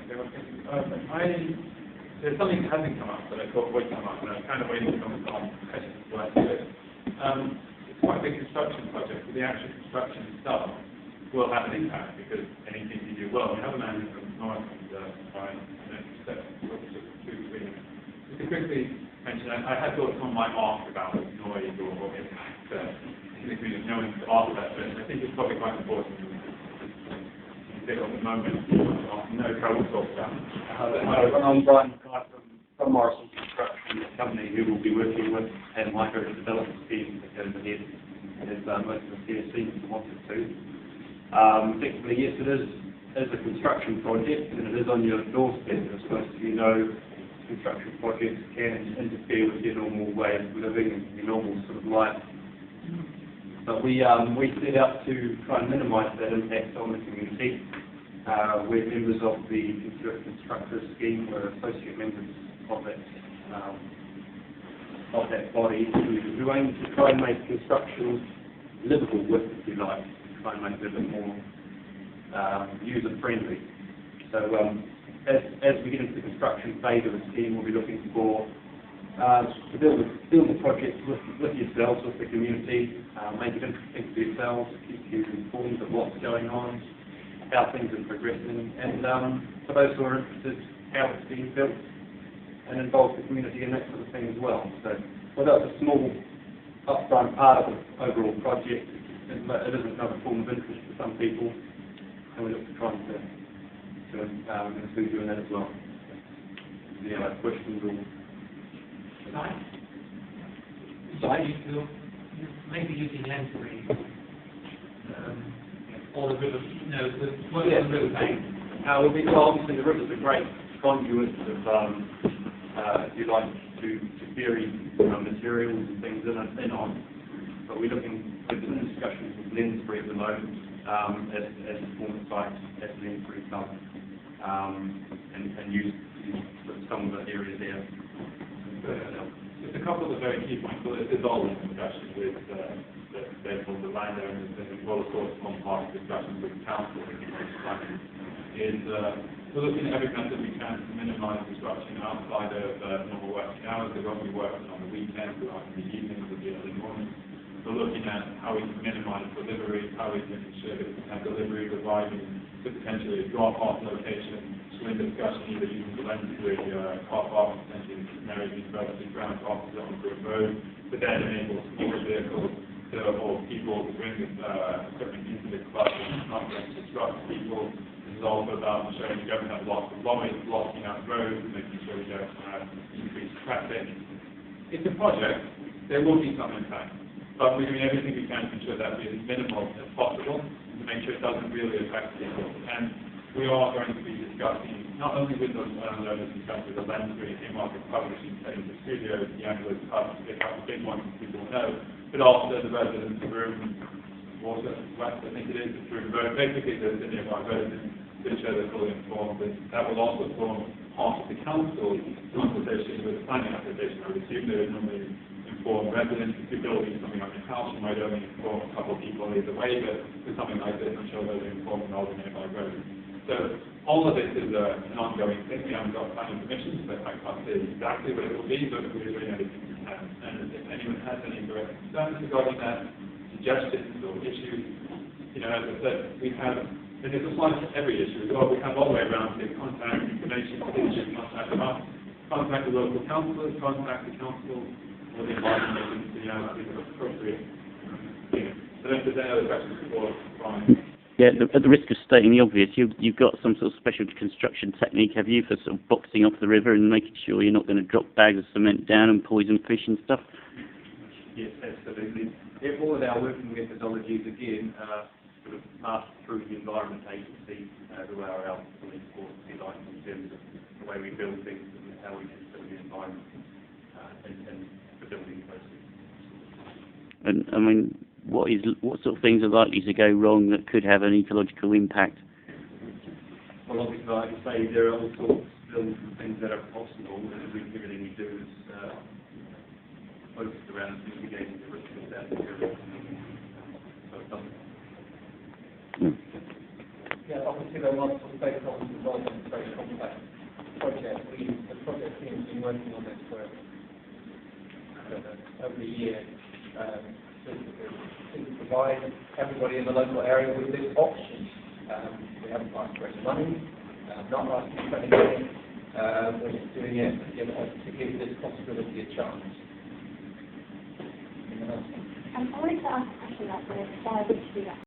There's something that hasn't come up that I thought would come up, and I'm kind of waiting for some questions to answer it. It's quite a big construction project, but the actual construction itself will have an impact because anything you do well. We have a man from North and Brian, and just to quickly mention, I had thought someone might ask about noise or impact in the community. No one's asked that, but I think it's probably quite important. At the moment, no trouble talk about. I'm Brian from Morrison Construction, a company who will be working with and micro development scheme that goes ahead as most of the CSCs wanted to. Effectively, yes, it is a construction project and it is on your doorstep. As most of you know, construction projects can interfere with your normal way of living and your normal sort of life. But we set out to try and minimise that impact on the community. We're members of the Constructors Scheme. We're associate members of that body who aim to try and make construction livable with, if you like, try and make it a bit more user-friendly. So as we get into the construction phase of the scheme, we'll be looking for to build the project with yourselves, with the community, make it interesting for yourselves, keep you informed of what's going on, how things are progressing, and for those who are interested, how it's being built, and involve the community in that sort of thing as well. So, although it's a small upfront part of the overall project, it is another form of interest for some people, and we look to try and include you in that as well. Any other questions or? Maybe using lens free or the river, what is the river bank? Obviously the river's a great conduit of, if you like, to bury materials and things in on. But we're looking at some discussions with lens free at the moment as performance sites at lens free site and use some of the areas there. Just a couple of the very key points. Well, it's all in discussion with the landowners and as well as one part of discussions with the council. We're looking at every method we can to minimise disruption outside of normal working hours. They won't be working on the weekends, or in the evenings, or the early mornings. We're looking at how we can minimise delivery, how we can ensure that we can have delivery arriving to potentially a drop-off location. So in discussion, either using the lens free car park, potentially married university ground offices onto a road, but then enables smaller vehicles or people to bring equipment into the club and not going to disrupt people. This is also about ensuring we don't have lots of lorries blocking out roads, making sure we don't have increased traffic. It's a project. There will be some impact, but we're doing everything we can to ensure that we're as minimal as possible to make sure it doesn't really affect people. And we are going to be discussing not only with those landowners in terms of the lens free in-market publishing, Teddington Studios, the Anglo pubs, the big ones people know, but also the residents of Room, Water, West, I think it is, through Road, basically the nearby residents, to ensure they're fully informed. And that will also form part of the council consultation with the planning application. I would assume they would normally inform residents. If you're building something on your house, you might only inform a couple of people either way, but with something like this, I'm sure they'll be informed all the nearby residents. So all of this is an ongoing thing. We haven't got planning permission, so I can't say exactly what it will be, but we're doing everything we can. And if anyone has any direct concerns regarding that, suggestions or issues, as I said, we have, and this applies to every issue as well, we have all the way around the contact information, contact us, contact the local councillors, contact the council, or the environment agency as appropriate. So if there's any other questions before Brian. Yeah, at the risk of stating the obvious, you've got some sort of special construction technique, have you, for sort of boxing off the river and making sure you're not going to drop bags of cement down and poison fish and stuff? Yes, absolutely. All of our working methodologies, again, sort of passed through the Environment Agency, who are our police force, if you like, in terms of the way we build things and how we consider the environment and the building process. And, I mean, what sort of things are likely to go wrong that could have an ecological impact? Well, obviously, like I say, there are all sorts of spills and things that are possible, and everything we do is focused around mitigating the risk of that. So it doesn't. Yeah, obviously there are multiple stakeholders involved in this very complex project. The project team has been working on this for over a year to provide everybody in the local area with this option. We haven't asked for any money, not asking for any money. We're just doing it to give this possibility a chance. I wanted to ask a question about the